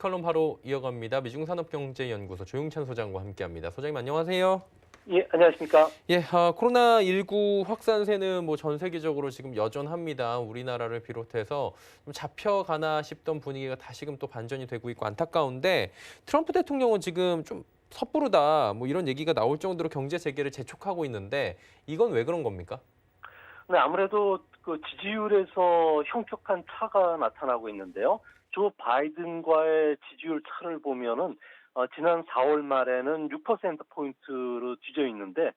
칼럼 바로 이어갑니다. 미중산업경제연구소 조용찬 소장과 함께합니다. 소장님 안녕하세요. 예, 안녕하십니까. 예, 코로나19 확산세는 뭐 전 세계적으로 지금 여전합니다. 우리나라를 비롯해서 좀 잡혀가나 싶던 분위기가 다시금 또 반전이 되고 있고 안타까운데 트럼프 대통령은 지금 좀 섣부르다 뭐 이런 얘기가 나올 정도로 경제 재개를 재촉하고 있는데 이건 왜 그런 겁니까? 네, 아무래도 그 지지율에서 현격한 차가 나타나고 있는데요. 조 바이든과의 지지율 차를 보면은 지난 4월 말에는 6%포인트로 뒤져 있는데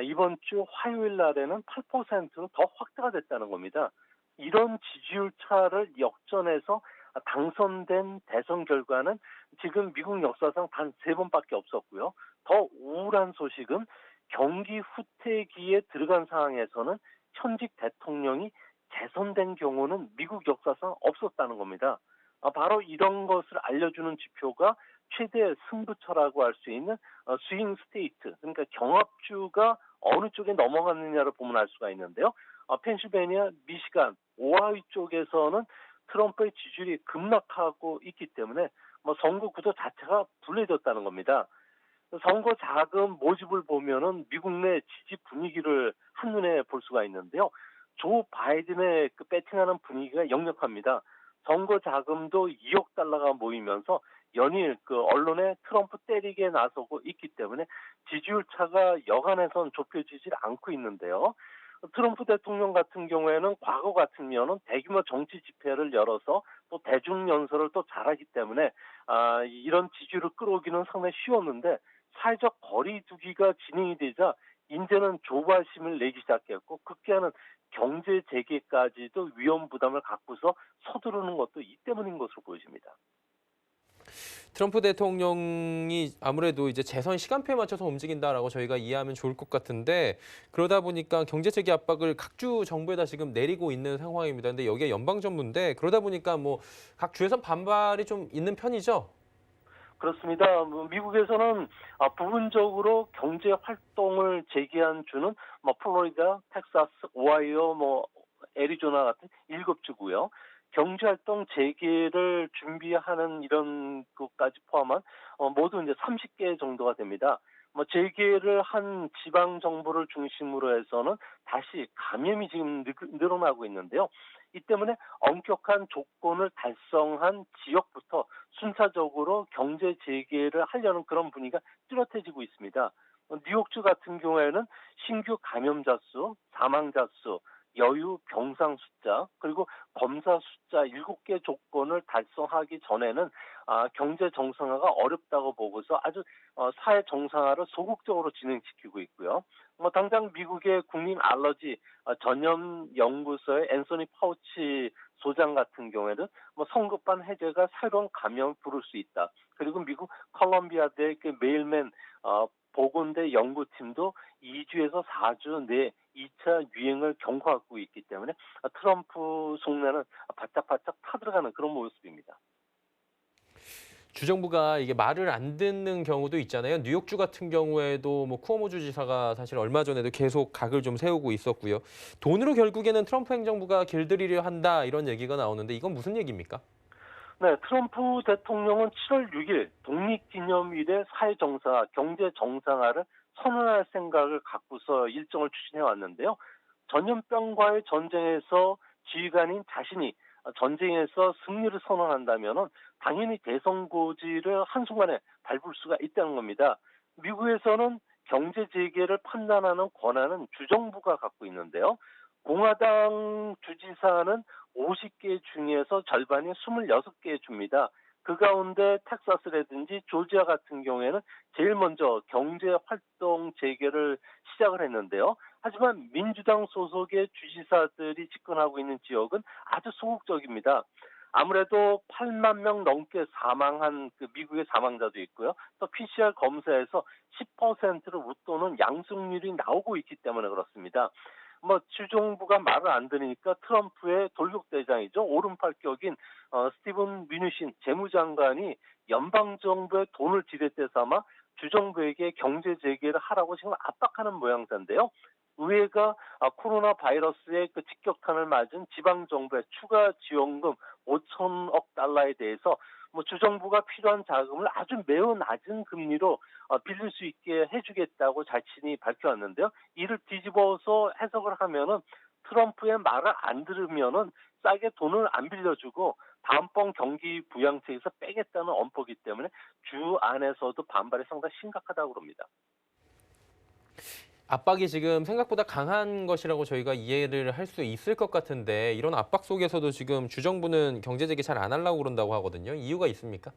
이번 주 화요일 날에는 8%로 더 확대가 됐다는 겁니다. 이런 지지율 차를 역전해서 당선된 대선 결과는 지금 미국 역사상 단 3번밖에 없었고요. 더 우울한 소식은 경기 후퇴기에 들어간 상황에서는 현직 대통령이 재선된 경우는 미국 역사상 없었다는 겁니다. 바로 이런 것을 알려주는 지표가 최대 승부처라고 할 수 있는 스윙 스테이트, 그러니까 경합주가 어느 쪽에 넘어갔느냐를 보면 알 수가 있는데요. 펜실베니아, 미시간, 오하이오 쪽에서는 트럼프의 지지율이 급락하고 있기 때문에 선거 구도 자체가 불리해졌다는 겁니다. 선거 자금 모집을 보면은 미국 내 지지 분위기를 한눈에 볼 수가 있는데요. 조 바이든의 그 배팅하는 분위기가 역력합니다. 선거 자금도 2억 달러가 모이면서 연일 그 언론에 트럼프 때리게 나서고 있기 때문에 지지율 차가 여간에선 좁혀지질 않고 있는데요. 트럼프 대통령 같은 경우에는 과거 같으면은 대규모 정치 집회를 열어서 또 대중 연설을 또 잘하기 때문에 이런 지지율을 끌어오기는 상당히 쉬웠는데 사회적 거리 두기가 진행이 되자 이제는 조바심을 내기 시작했고 급기야는 경제 재개까지도 위험 부담을 갖고서 서두르는 것도 이 때문인 것으로 보여집니다. 트럼프 대통령이 아무래도 이제 재선 시간표에 맞춰서 움직인다라고 저희가 이해하면 좋을 것 같은데 그러다 보니까 경제 재개 압박을 각 주 정부에다 지금 내리고 있는 상황입니다. 근데 여기에 연방 정부인데 그러다 보니까 뭐 각 주에서 반발이 좀 있는 편이죠. 그렇습니다. 미국에서는 부분적으로 경제 활동을 재개한 주는 플로리다, 텍사스, 오하이오, 애리조나 같은 7주고요. 경제 활동 재개를 준비하는 이런 것까지 포함한 모두 이제 30개 정도가 됩니다. 재개를 한 지방 정부를 중심으로 해서는 다시 감염이 지금 늘어나고 있는데요. 이 때문에 엄격한 조건을 달성한 지역부터 순차적으로 경제 재개를 하려는 그런 분위기가 뚜렷해지고 있습니다. 뉴욕주 같은 경우에는 신규 감염자 수, 사망자 수, 여유 병상 숫자, 그리고 검사 숫자 7개 조건을 달성하기 전에는 경제 정상화가 어렵다고 보고서 아주 사회 정상화를 소극적으로 진행시키고 있고요. 당장 미국의 국민 알러지 전염 연구소의 앤소니 파우치 소장 같은 경우에는 성급한 해제가 새로운 감염을 부를 수 있다. 그리고 미국 컬럼비아대 그 메일맨 보건대 연구팀도 2주에서 4주 내 2차 유행을 경고하고 있기 때문에 트럼프 속내는 바짝바짝 타들어가는 그런 모습입니다. 주정부가 이게 말을 안 듣는 경우도 있잖아요. 뉴욕주 같은 경우에도 뭐 쿠오모 주지사가 사실 얼마 전에도 계속 각을 좀 세우고 있었고요. 돈으로 결국에는 트럼프 행정부가 길들이려 한다 이런 얘기가 나오는데 이건 무슨 얘기입니까? 네, 트럼프 대통령은 7월 6일 독립기념일에 사회정상화, 경제정상화를 선언할 생각을 갖고서 일정을 추진해 왔는데요. 전염병과의 전쟁에서 지휘관인 자신이 전쟁에서 승리를 선언한다면 당연히 대선 고지를 한순간에 밟을 수가 있다는 겁니다. 미국에서는 경제 재개를 판단하는 권한은 주정부가 갖고 있는데요. 공화당 주지사는 50개 중에서 절반인 26개 줍니다. 그 가운데 텍사스라든지 조지아 같은 경우에는 제일 먼저 경제 활동 재개를 시작을 했는데요. 하지만 민주당 소속의 주지사들이 집권하고 있는 지역은 아주 소극적입니다. 아무래도 8만 명 넘게 사망한 그 미국의 사망자도 있고요. 또 PCR 검사에서 10%를 웃도는 양승률이 나오고 있기 때문에 그렇습니다. 주정부가 말을 안 들으니까 트럼프의 돌격대장이죠. 오른팔격인 스티븐 뮤니신 재무장관이 연방정부에 돈을 지렛대 삼아 주정부에게 경제 재개를 하라고 지금 압박하는 모양새인데요. 의회가 코로나 바이러스의 그 직격탄을 맞은 지방정부의 추가 지원금 5천억 달러에 대해서 뭐 주정부가 필요한 자금을 아주 매우 낮은 금리로 빌릴 수 있게 해주겠다고 자신이 밝혀왔는데요. 이를 뒤집어서 해석을 하면은 트럼프의 말을 안 들으면은 싸게 돈을 안 빌려주고 다음번 경기 부양책에서 빼겠다는 엄포기 때문에 주 안에서도 반발이 상당히 심각하다고 그럽니다. 압박이 지금 생각보다 강한 것이라고 저희가 이해를 할 수 있을 것 같은데 이런 압박 속에서도 지금 주정부는 경제 재개 잘 안 하려고 그런다고 하거든요. 이유가 있습니까?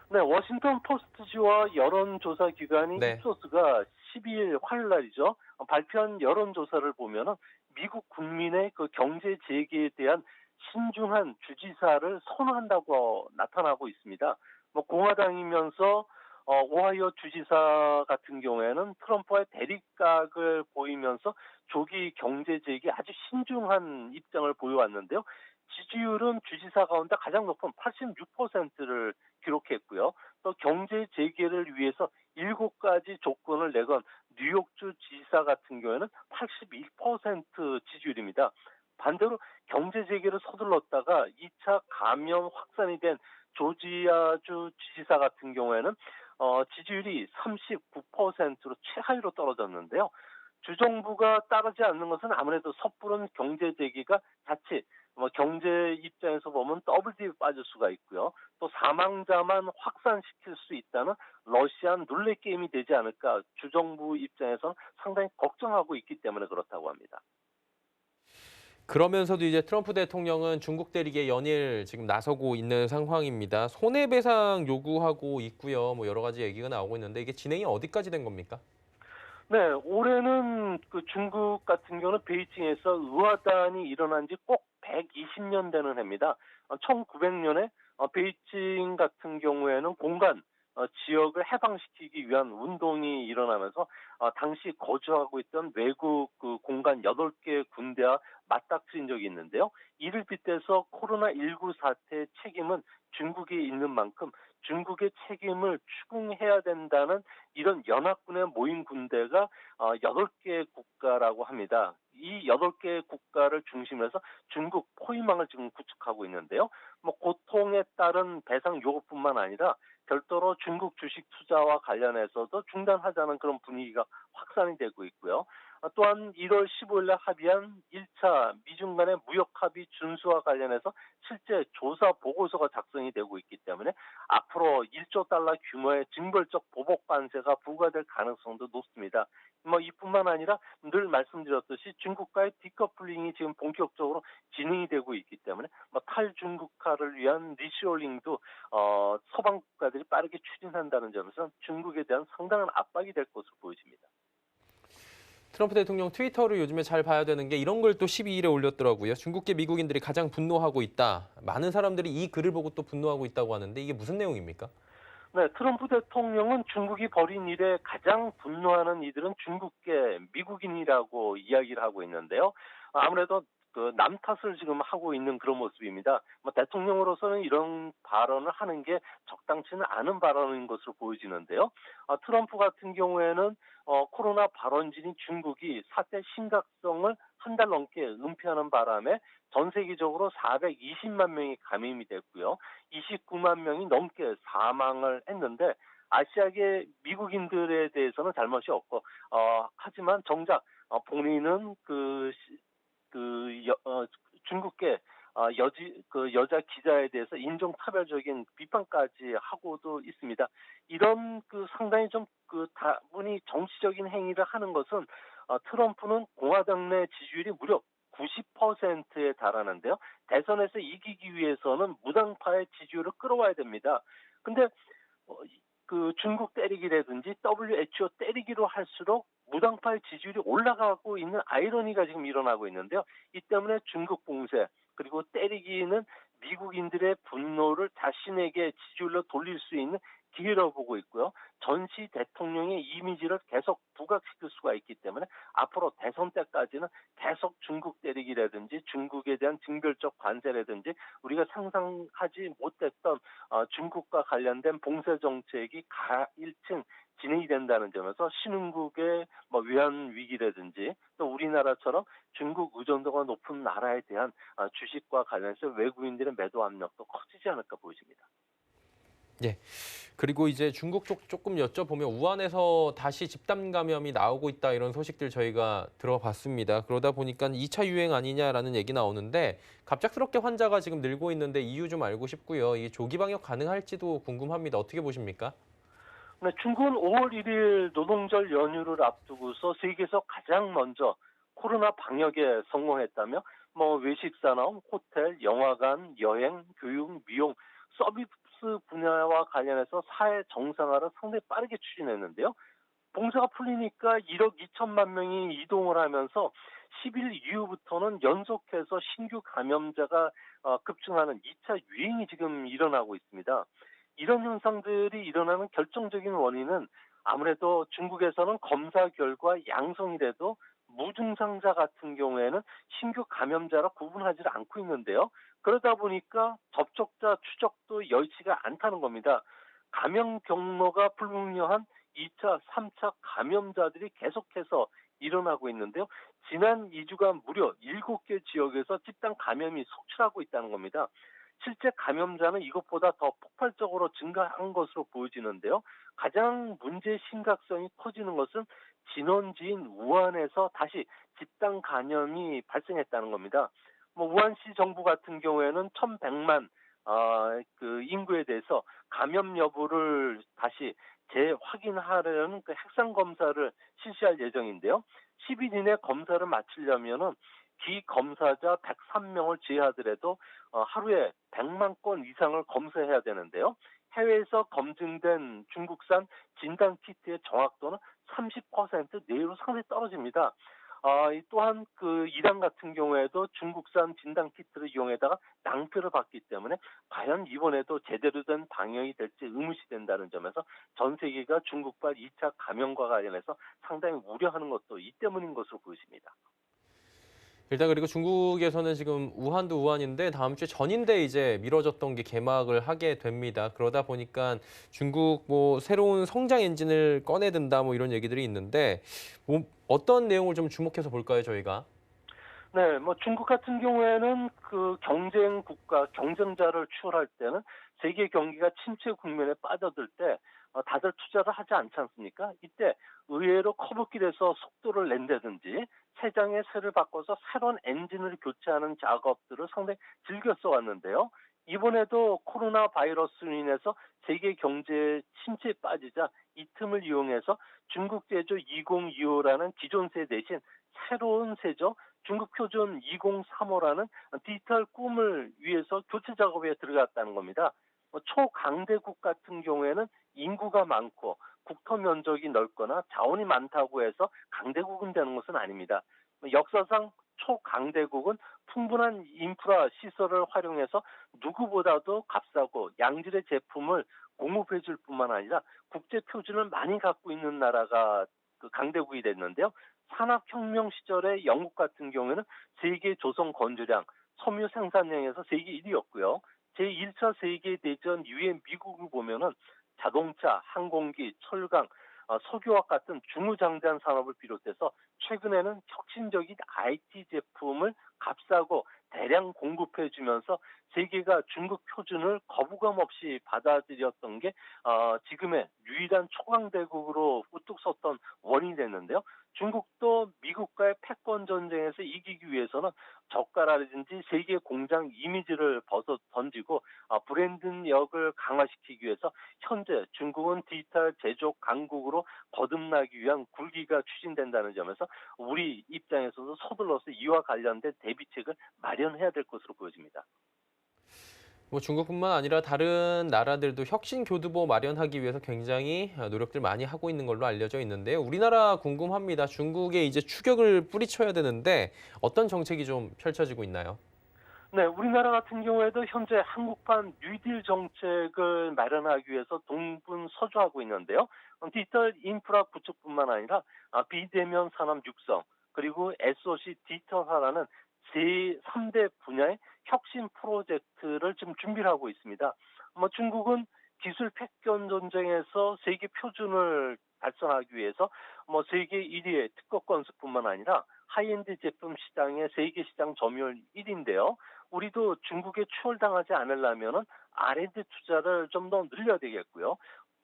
네, 워싱턴 포스트지와 여론조사 기관인 네. 입소스가 12일 화요일 날이죠. 발표한 여론조사를 보면은 미국 국민의 그 경제 재개에 대한 신중한 주지사를 선호한다고 나타나고 있습니다. 뭐 공화당이면서 오하이오 주지사 같은 경우에는 트럼프와의 대립각을 보이면서 조기 경제 재개에 아주 신중한 입장을 보여왔는데요. 지지율은 주지사 가운데 가장 높은 86%를 기록했고요. 또 경제 재개를 위해서 7가지 조건을 내건 뉴욕주 지사 같은 경우에는 81% 지지율입니다. 반대로 경제 재개를 서둘렀다가 2차 감염 확산이 된 조지아주 지사 같은 경우에는 지지율이 39%로 최하위로 떨어졌는데요. 주정부가 따르지 않는 것은 아무래도 섣부른 경제 재개가 자칫 경제 입장에서 보면 더블 딥에 빠질 수가 있고요. 또 사망자만 확산시킬 수 있다는 러시안 룰렛 게임이 되지 않을까 주정부 입장에서는 상당히 걱정하고 있기 때문에 그렇다고 합니다. 그러면서도 이제 트럼프 대통령은 중국 대리기에 연일 지금 나서고 있는 상황입니다. 손해배상 요구하고 있고요. 뭐 여러 가지 얘기가 나오고 있는데 이게 진행이 어디까지 된 겁니까? 네, 올해는 그 중국 같은 경우는 베이징에서 의화단이 일어난 지 꼭 120년 되는 해입니다. 1900년에 베이징 같은 경우에는 공간 지역을 해방시키기 위한 운동이 일어나면서 당시 거주하고 있던 외국 그 공간 8개 군대와 맞닥뜨린 적이 있는데요. 이를 빗대서 코로나19 사태의 책임은 중국에 있는 만큼 중국의 책임을 추궁해야 된다는 이런 연합군에 모인 군대가 8개 국가라고 합니다. 이 8개 국가를 중심으로 해서 중국 포위망을 지금 구축하고 있는데요. 뭐 고통에 따른 배상 요구뿐만 아니라 별도로 중국 주식 투자와 관련해서도 중단하자는 그런 분위기가 확산이 되고 있고요. 또한 1월 15일 날 합의한 1차 미중 간의 무역 합의 준수와 관련해서 실제 조사 보고서가 작성이 되고 있기 때문에 앞으로 1조 달러 규모의 징벌적 보복 관세가 부과될 가능성도 높습니다. 뭐 이뿐만 아니라 늘 말씀드렸듯이 중국과의 디커플링이 지금 본격적으로 진행이 되고 있기 때문에 뭐 탈중국화를 위한 리쇼링도 서방 국가들이 빠르게 추진한다는 점에서 중국에 대한 상당한 압박이 될 것으로 보여집니다. 트럼프 대통령 트위터를 요즘에 잘 봐야 되는 게 이런 걸 또 12일에 올렸더라고요. 중국계 미국인들이 가장 분노하고 있다. 많은 사람들이 이 글을 보고 또 분노하고 있다고 하는데 이게 무슨 내용입니까? 네, 트럼프 대통령은 중국이 벌인 일에 가장 분노하는 이들은 중국계 미국인이라고 이야기를 하고 있는데요. 아무래도 그 남 탓을 지금 하고 있는 그런 모습입니다. 뭐 대통령으로서는 이런 발언을 하는 게 적당치는 않은 발언인 것으로 보여지는데요. 트럼프 같은 경우에는 코로나 발원지인 중국이 사태 심각성을 한 달 넘게 은폐하는 바람에 전 세계적으로 420만 명이 감염이 됐고요. 29만 명이 넘게 사망을 했는데 아시아계 미국인들에 대해서는 잘못이 없고 하지만 정작 본인은 중국계 여자 기자에 대해서 인종차별적인 비판까지 하고도 있습니다. 이런 상당히 좀 다분히 정치적인 행위를 하는 것은 트럼프는 공화당 내 지지율이 무려 90%에 달하는데요. 대선에서 이기기 위해서는 무당파의 지지율을 끌어와야 됩니다. 근데 중국 때리기라든지 WHO 때리기로 할수록 무당파의 지지율이 올라가고 있는 아이러니가 지금 일어나고 있는데요. 이 때문에 중국 봉쇄 그리고 때리기는 미국인들의 분노를 자신에게 지지율로 돌릴 수 있는 기회라고 보고 있고요. 전시 대통령의 이미지를 계속 부각시킬 수가 있기 때문에 앞으로 대선 때까지는 계속 중국 때리기라든지 중국에 대한 징별적 관세라든지 우리가 상상하지 못했던 중국과 관련된 봉쇄 정책이 가일층 진행이 된다는 점에서 신흥국의 외환 위기라든지 또 우리나라처럼 중국 의존도가 높은 나라에 대한 주식과 관련해서 외국인들의 매도 압력도 커지지 않을까 보여집니다. 예. 그리고 이제 중국 쪽 조금 여쭤보면 우한에서 다시 집단 감염이 나오고 있다 이런 소식들 저희가 들어봤습니다. 그러다 보니까 2차 유행 아니냐라는 얘기 나오는데 갑작스럽게 환자가 지금 늘고 있는데 이유 좀 알고 싶고요. 이 조기 방역 가능할지도 궁금합니다. 어떻게 보십니까? 네, 중국은 5월 1일 노동절 연휴를 앞두고서 세계에서 가장 먼저 코로나 방역에 성공했다며 외식 산업, 호텔, 영화관, 여행, 교육, 미용, 서비스 분야와 관련해서 사회 정상화를 상당히 빠르게 추진했는데요. 봉쇄가 풀리니까 1억 2천만 명이 이동을 하면서 10일 이후부터는 연속해서 신규 감염자가 급증하는 2차 유행이 지금 일어나고 있습니다. 이런 현상들이 일어나는 결정적인 원인은 아무래도 중국에서는 검사 결과 양성이라도 무증상자 같은 경우에는 신규 감염자라 구분하지 않고 있는데요. 그러다 보니까 접촉자 추적도 여의치가 않다는 겁니다. 감염 경로가 불분명한 2차, 3차 감염자들이 계속해서 일어나고 있는데요. 지난 2주간 무려 7개 지역에서 집단 감염이 속출하고 있다는 겁니다. 실제 감염자는 이것보다 더 폭발적으로 증가한 것으로 보여지는데요. 가장 문제의 심각성이 커지는 것은 진원지인 우한에서 다시 집단 감염이 발생했다는 겁니다. 우한시 정부 같은 경우에는 1,100만 그 인구에 대해서 감염 여부를 다시 재확인하려는 그 핵산 검사를 실시할 예정인데요. 10일 이내 검사를 마치려면은 비검사자 103명을 제외하더라도 하루에 100만 건 이상을 검사해야 되는데요. 해외에서 검증된 중국산 진단 키트의 정확도는 30% 내외로 상당히 떨어집니다. 또한 그 이란 같은 경우에도 중국산 진단 키트를 이용해다가 낭패를 봤기 때문에 과연 이번에도 제대로 된 방역이 될지 의문시된다는 점에서 전 세계가 중국발 2차 감염과 관련해서 상당히 우려하는 것도 이 때문인 것으로 보여집니다. 일단 그리고 중국에서는 지금 우한도 우한인데 다음 주에 전인대 이제 미뤄졌던 게 개막을 하게 됩니다. 그러다 보니까 중국 뭐 새로운 성장 엔진을 꺼내든다 뭐 이런 얘기들이 있는데 뭐 어떤 내용을 좀 주목해서 볼까요, 저희가? 네, 중국 같은 경우에는 그 경쟁 국가, 경쟁자를 추월할 때는 세계 경기가 침체 국면에 빠져들 때 다들 투자를 하지 않지 않습니까? 이때 의외로 커브길에서 속도를 낸다든지 세장의 쇠를 바꿔서 새로운 엔진을 교체하는 작업들을 상당히 즐겨 써왔는데요. 이번에도 코로나 바이러스로 인해서 세계 경제 침체에 빠지자 이 틈을 이용해서 중국 제조 2025라는 기존 세 대신 새로운 세죠. 중국 표준 2035라는 디지털 꿈을 위해서 교체 작업에 들어갔다는 겁니다. 초강대국 같은 경우에는 인구가 많고 국토 면적이 넓거나 자원이 많다고 해서 강대국은 되는 것은 아닙니다. 역사상 초강대국은 풍부한 인프라 시설을 활용해서 누구보다도 값싸고 양질의 제품을 공급해 줄 뿐만 아니라 국제 표준을 많이 갖고 있는 나라가 그 강대국이 됐는데요. 산업혁명 시절에 영국 같은 경우에는 세계 조선 건조량, 섬유 생산량에서 세계 1위였고요. 제1차 세계대전 이후에 미국을 보면은 자동차, 항공기, 철강, 석유화학 같은 중후장대한 산업을 비롯해서 최근에는 혁신적인 IT 제품을 값싸고 대량 공급해 주면서 세계가 중국 표준을 거부감 없이 받아들였던 게 지금의 유일한 초강대국으로 우뚝 섰던 원인이 됐는데요. 중국도 미국과의 패권 전쟁에서 이기기 위해서는 저가라든지 세계 공장 이미지를 벗어 던지고 브랜드력을 강화시키기 위해서 현재 중국은 디지털 제조 강국으로 거듭나기 위한 굴기가 추진된다는 점에서 우리 입장에서도 서둘러서 이와 관련된 대비책을 마련해야 될 것으로 보여집니다. 뭐 중국뿐만 아니라 다른 나라들도 혁신 교두보 마련하기 위해서 굉장히 노력들 많이 하고 있는 걸로 알려져 있는데요. 우리나라 궁금합니다. 중국에 이제 추격을 뿌리쳐야 되는데 어떤 정책이 좀 펼쳐지고 있나요? 네, 우리나라 같은 경우에도 현재 한국판 뉴딜 정책을 마련하기 위해서 동분서주하고 있는데요. 디지털 인프라 구축뿐만 아니라 비대면 산업 육성 그리고 SOC 디지털화라는 제3대 분야의 혁신 프로젝트를 지금 준비를 하고 있습니다. 중국은 기술 패권 전쟁에서 세계 표준을 달성하기 위해서 세계 1위의 특허 건수뿐만 아니라 하이엔드 제품 시장의 세계 시장 점유율 1위인데요. 우리도 중국에 추월당하지 않으려면은 R&D 투자를 좀 더 늘려야 되겠고요.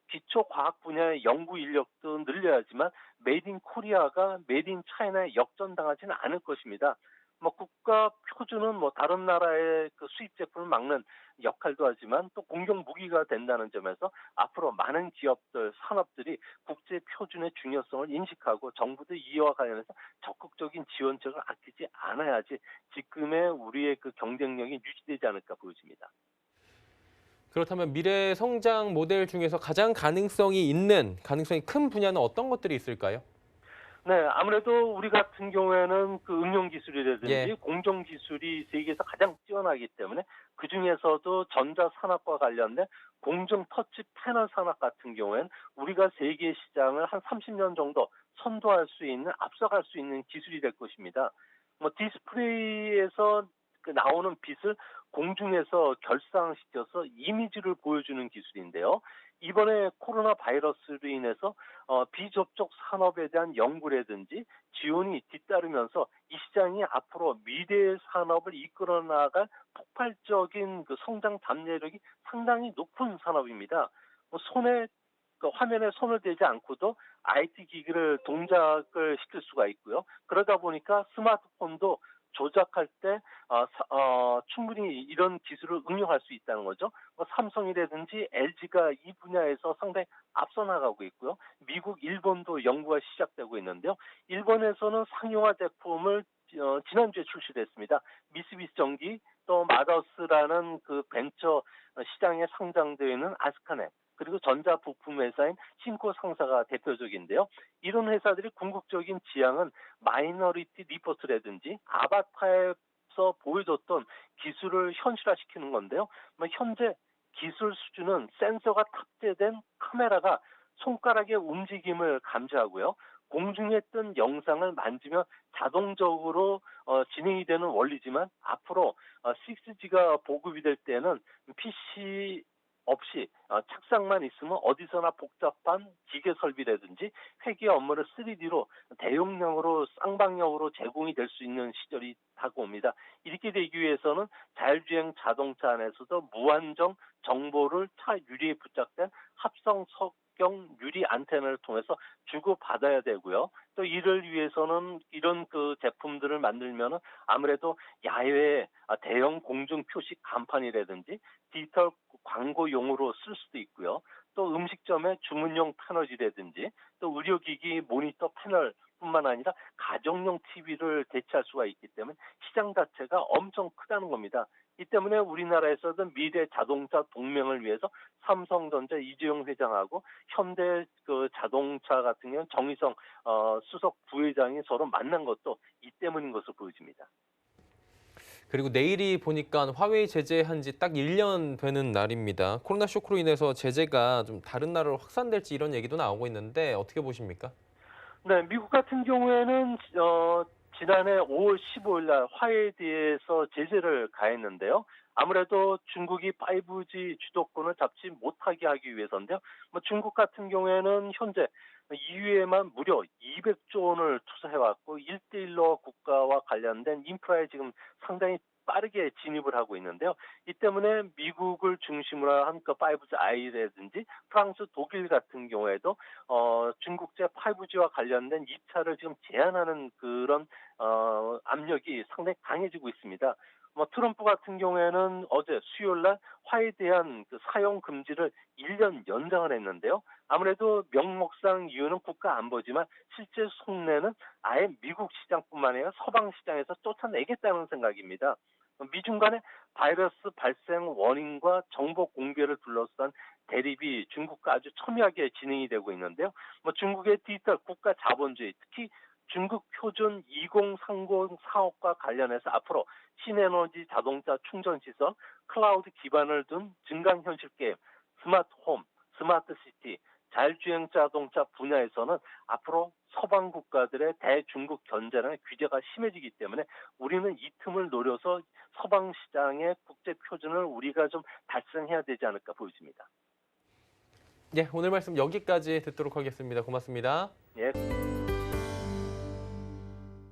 기초 과학 분야의 연구 인력도 늘려야지만 메이드 인 코리아가 메이드 인 차이나에 역전당하지는 않을 것입니다. 뭐 국가 표준은 뭐 다른 나라의 그 수입 제품을 막는 역할도 하지만 또 공격 무기가 된다는 점에서 앞으로 많은 기업들, 산업들이 국제 표준의 중요성을 인식하고 정부도 이와 관련해서 적극적인 지원책을 아끼지 않아야지 지금의 우리의 그 경쟁력이 유지되지 않을까 보여집니다. 그렇다면 미래 성장 모델 중에서 가장 가능성이 큰 분야는 어떤 것들이 있을까요? 네, 아무래도 우리 같은 경우에는 그 응용 기술이라든지 예. 공정 기술이 세계에서 가장 뛰어나기 때문에 그 중에서도 전자 산업과 관련된 공정 터치 패널 산업 같은 경우에는 우리가 세계 시장을 한 30년 정도 선도할 수 있는, 앞서갈 수 있는 기술이 될 것입니다. 뭐 디스플레이에서 그 나오는 빛을 공중에서 결상시켜서 이미지를 보여주는 기술인데요. 이번에 코로나 바이러스로 인해서 비접촉 산업에 대한 연구라든지 지원이 뒤따르면서 이 시장이 앞으로 미래의 산업을 이끌어 나갈 폭발적인 그 성장 잠재력이 상당히 높은 산업입니다. 뭐 손에 그 화면에 손을 대지 않고도 IT 기기를 동작을 시킬 수가 있고요. 그러다 보니까 스마트폰도 조작할 때 충분히 이런 기술을 응용할 수 있다는 거죠. 뭐 삼성이라든지 LG가 이 분야에서 상당히 앞서 나가고 있고요. 미국, 일본도 연구가 시작되고 있는데요. 일본에서는 상용화 제품을 지난주에 출시됐습니다. 미쓰비시 전기 또 마더스라는 그 벤처 시장에 상장되어 있는 아스카넷 그리고 전자 부품 회사인 신코 상사가 대표적인데요. 이런 회사들이 궁극적인 지향은 마이너리티 리포트라든지 아바타에서 보여줬던 기술을 현실화시키는 건데요. 뭐 현재 기술 수준은 센서가 탑재된 카메라가 손가락의 움직임을 감지하고요. 공중에 뜬 영상을 만지면 자동적으로 진행이 되는 원리지만 앞으로 6G가 보급이 될 때는 PC 없이 책상만 있으면 어디서나 복잡한 기계 설비라든지 회계 업무를 3D로 대용량으로 쌍방향으로 제공이 될 수 있는 시절이 다가옵니다. 이렇게 되기 위해서는 자율주행 자동차 안에서도 무한정 정보를 차 유리에 부착된 합성 석경 유리 안테나를 통해서 주고받아야 되고요. 또 이를 위해서는 이런 그 제품들을 만들면은 아무래도 야외 대형 공중 표식 간판이라든지 디지털 광고용으로 쓸 수도 있고요. 또 음식점의 주문용 패널이라든지 또 의료기기 모니터 패널뿐만 아니라 가정용 TV를 대체할 수가 있기 때문에 시장 자체가 엄청 크다는 겁니다. 이 때문에 우리나라에서도 미래 자동차 동맹을 위해서 삼성전자 이재용 회장하고 현대 그 자동차 같은 경우는 정의성 수석 부회장이 서로 만난 것도 이 때문인 것으로 보여집니다. 그리고 내일이 보니까 화웨이 제재한 지 딱 1년 되는 날입니다. 코로나 쇼크로 인해서 제재가 좀 다른 나라로 확산될지 이런 얘기도 나오고 있는데 어떻게 보십니까? 네, 미국 같은 경우에는 지난해 5월 15일 날 화웨이에 대해서 제재를 가했는데요. 아무래도 중국이 5G 주도권을 잡지 못하게 하기 위해서인데요. 뭐 중국 같은 경우에는 현재 EU에만 무려 200조 원을 투자해왔고 1대1로 국가와 관련된 인프라에 지금 상당히 빠르게 진입을 하고 있는데요. 이 때문에 미국을 중심으로 한 그 5G라든지 프랑스, 독일 같은 경우에도 중국제 5G와 관련된 입찰을 지금 제한하는 그런 압력이 상당히 강해지고 있습니다. 뭐 트럼프 같은 경우에는 어제 수요일 날 화에 대한 그 사용 금지를 1년 연장을 했는데요. 아무래도 명목상 이유는 국가 안보지만 실제 속내는 아예 미국 시장뿐만 아니라 서방 시장에서 쫓아내겠다는 생각입니다. 미중 간의 바이러스 발생 원인과 정보 공개를 둘러싼 대립이 중국과 아주 첨예하게 진행이 되고 있는데요. 뭐 중국의 디지털 국가 자본주의, 특히 중국 표준 2030 사업과 관련해서 앞으로 신에너지 자동차 충전 시설, 클라우드 기반을 둔 증강현실 게임, 스마트 홈, 스마트 시티, 자율주행 자동차 분야에서는 앞으로 서방 국가들의 대중국 견제나 규제가 심해지기 때문에 우리는 이 틈을 노려서 서방 시장의 국제 표준을 우리가 좀 달성해야 되지 않을까 보여집니다. 예, 오늘 말씀 여기까지 듣도록 하겠습니다. 고맙습니다. 예.